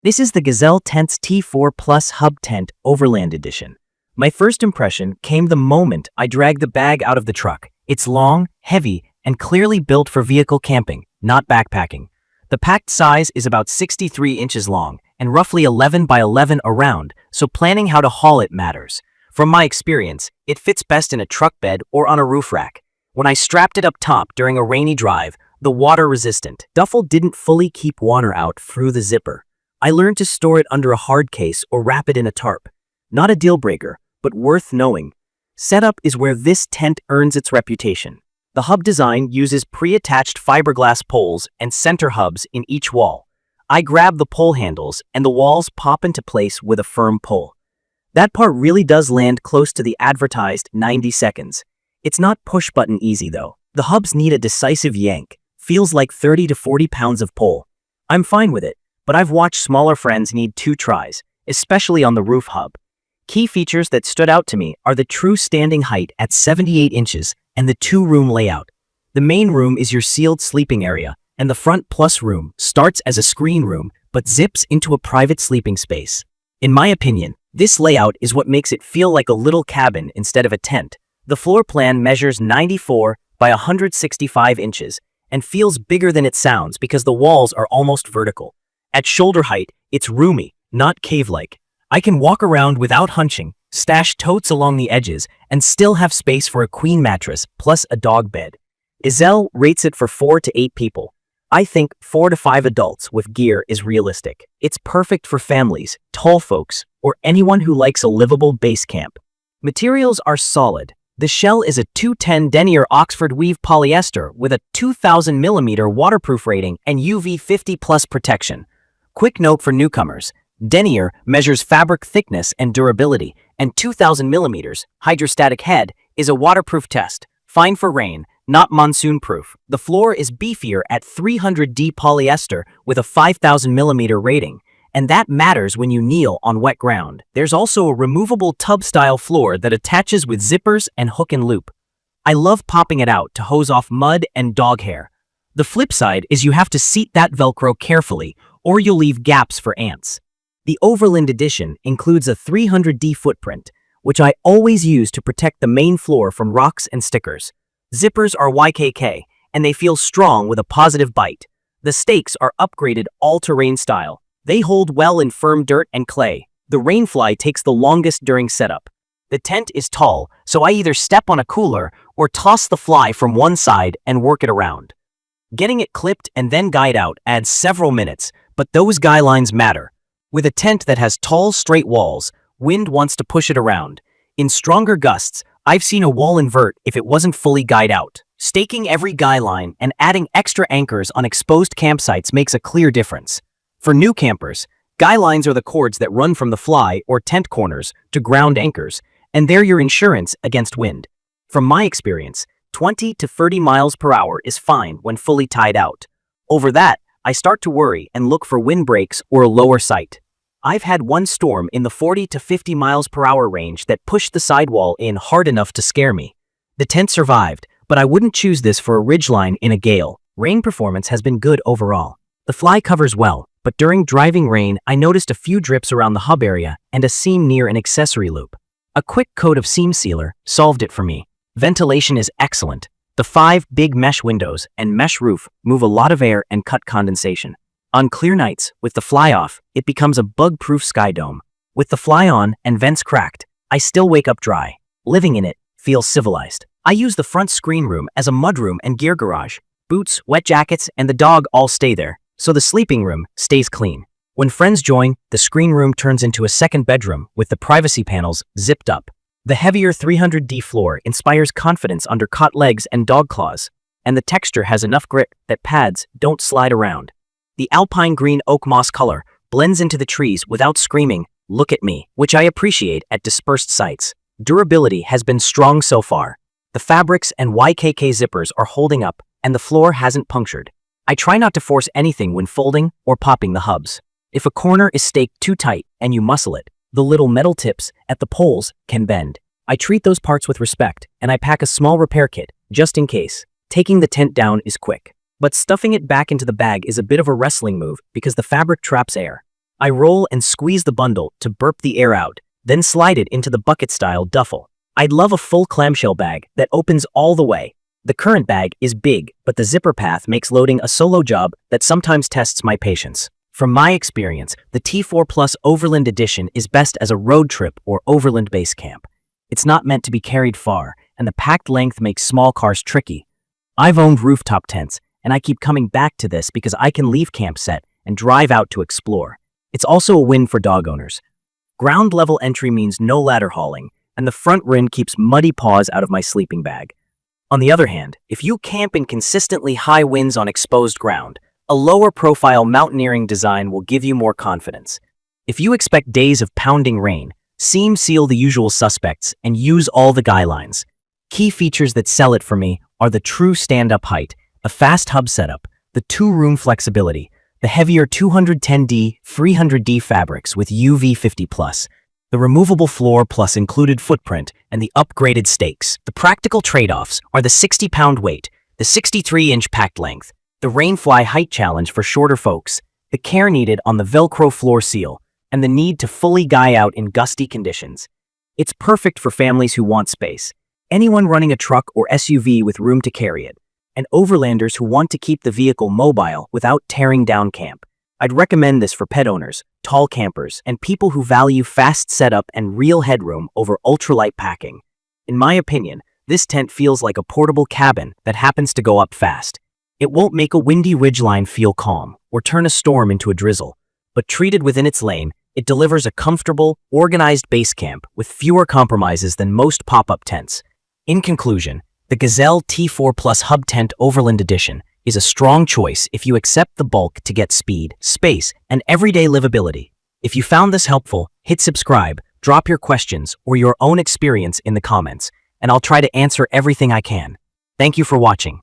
This is the Gazelle Tent's T4 Plus Hub Tent Overland Edition. My first impression came the moment I dragged the bag out of the truck. It's long, heavy, and clearly built for vehicle camping, not backpacking. The packed size is about 63 inches long and roughly 11 by 11 around, so planning how to haul it matters. From my experience, it fits best in a truck bed or on a roof rack. When I strapped it up top during a rainy drive, the water-resistant duffel didn't fully keep water out through the zipper. I learned to store it under a hard case or wrap it in a tarp. Not a deal breaker, but worth knowing. Setup is where this tent earns its reputation. The hub design uses pre-attached fiberglass poles and center hubs in each wall. I grab the pole handles and the walls pop into place with a firm pull. That part really does land close to the advertised 90 seconds. It's not push-button easy though. The hubs need a decisive yank. Feels like 30 to 40 pounds of pull. I'm fine with it, but I've watched smaller friends need 2 tries, especially on the roof hub. Key features that stood out to me are the true standing height at 78 inches and the 2-room layout. The main room is your sealed sleeping area, and the front plus room starts as a screen room but zips into a private sleeping space. In my opinion, this layout is what makes it feel like a little cabin instead of a tent. The floor plan measures 94 by 165 inches and feels bigger than it sounds because the walls are almost vertical. At shoulder height, it's roomy, not cave-like. I can walk around without hunching, stash totes along the edges, and still have space for a queen mattress plus a dog bed. Gazelle rates it for 4 to 8 people. I think 4 to 5 adults with gear is realistic. It's perfect for families, tall folks, or anyone who likes a livable base camp. Materials are solid. The shell is a 210 denier Oxford weave polyester with a 2000 millimeter waterproof rating and UV 50 plus protection. Quick note for newcomers. Denier measures fabric thickness and durability, and 2000 millimeters hydrostatic head is a waterproof test. Fine for rain, not monsoon-proof. The floor is beefier at 300D polyester with a 5000 millimeter rating, and that matters when you kneel on wet ground. There's also a removable tub-style floor that attaches with zippers and hook and loop. I love popping it out to hose off mud and dog hair. The flip side is you have to seat that Velcro carefully, or you'll leave gaps for ants. The Overland Edition includes a 300D footprint, which I always use to protect the main floor from rocks and stickers. Zippers are YKK, and they feel strong with a positive bite. The stakes are upgraded all-terrain style. They hold well in firm dirt and clay. The rainfly takes the longest during setup. The tent is tall, so I either step on a cooler or toss the fly from one side and work it around. Getting it clipped and then guyed out adds several minutes, but those guy lines matter. With a tent that has tall, straight walls, wind wants to push it around. In stronger gusts, I've seen a wall invert if it wasn't fully guyed out. Staking every guy line and adding extra anchors on exposed campsites makes a clear difference. For new campers, guy lines are the cords that run from the fly or tent corners to ground anchors, and they're your insurance against wind. From my experience, 20 to 30 miles per hour is fine when fully tied out. Over that, I start to worry and look for wind breaks or a lower sight. I've had one storm in the 40 to 50 miles per hour range that pushed the sidewall in hard enough to scare me. The tent survived, but I wouldn't choose this for a ridgeline in a gale. Rain performance has been good overall. The fly covers well, but during driving rain, I noticed a few drips around the hub area and a seam near an accessory loop. A quick coat of seam sealer solved it for me. Ventilation is excellent. The 5 big mesh windows and mesh roof move a lot of air and cut condensation. On clear nights, with the fly off, it becomes a bug-proof sky dome. With the fly on and vents cracked, I still wake up dry. Living in it feels civilized. I use the front screen room as a mudroom and gear garage. Boots, wet jackets, and the dog all stay there, so the sleeping room stays clean. When friends join, the screen room turns into a second bedroom with the privacy panels zipped up. The heavier 300D floor inspires confidence under caught legs and dog claws, and the texture has enough grip that pads don't slide around. The alpine green oak moss color blends into the trees without screaming, "Look at me," which I appreciate at dispersed sites. Durability has been strong so far. The fabrics and YKK zippers are holding up, and the floor hasn't punctured. I try not to force anything when folding or popping the hubs. If a corner is staked too tight and you muscle it, the little metal tips at the poles can bend. I treat those parts with respect, and I pack a small repair kit, just in case. Taking the tent down is quick, but stuffing it back into the bag is a bit of a wrestling move because the fabric traps air. I roll and squeeze the bundle to burp the air out, then slide it into the bucket-style duffel. I'd love a full clamshell bag that opens all the way. The current bag is big, but the zipper path makes loading a solo job that sometimes tests my patience. From my experience, the T4 Plus Overland Edition is best as a road trip or overland base camp. It's not meant to be carried far, and the packed length makes small cars tricky. I've owned rooftop tents, and I keep coming back to this because I can leave camp set and drive out to explore. It's also a win for dog owners. Ground level entry means no ladder hauling, and the front rim keeps muddy paws out of my sleeping bag. On the other hand, if you camp in consistently high winds on exposed ground, a lower profile mountaineering design will give you more confidence. If you expect days of pounding rain, seam seal the usual suspects and use all the guidelines. Key features that sell it for me are the true stand-up height, a fast hub setup, the two-room flexibility, the heavier 210D, 300D fabrics with UV50+, the removable floor plus included footprint, and the upgraded stakes. The practical trade-offs are the 60-pound weight, the 63-inch packed length, the rainfly height challenge for shorter folks, the care needed on the Velcro floor seal, and the need to fully guy out in gusty conditions. It's perfect for families who want space, anyone running a truck or SUV with room to carry it, and overlanders who want to keep the vehicle mobile without tearing down camp. I'd recommend this for pet owners, tall campers, and people who value fast setup and real headroom over ultralight packing. In my opinion, this tent feels like a portable cabin that happens to go up fast. It won't make a windy ridgeline feel calm or turn a storm into a drizzle, but treated within its lane, it delivers a comfortable, organized base camp with fewer compromises than most pop-up tents. In conclusion, the Gazelle T4 Plus Hub Tent Overland Edition is a strong choice if you accept the bulk to get speed, space, and everyday livability. If you found this helpful, hit subscribe, drop your questions or your own experience in the comments, and I'll try to answer everything I can. Thank you for watching.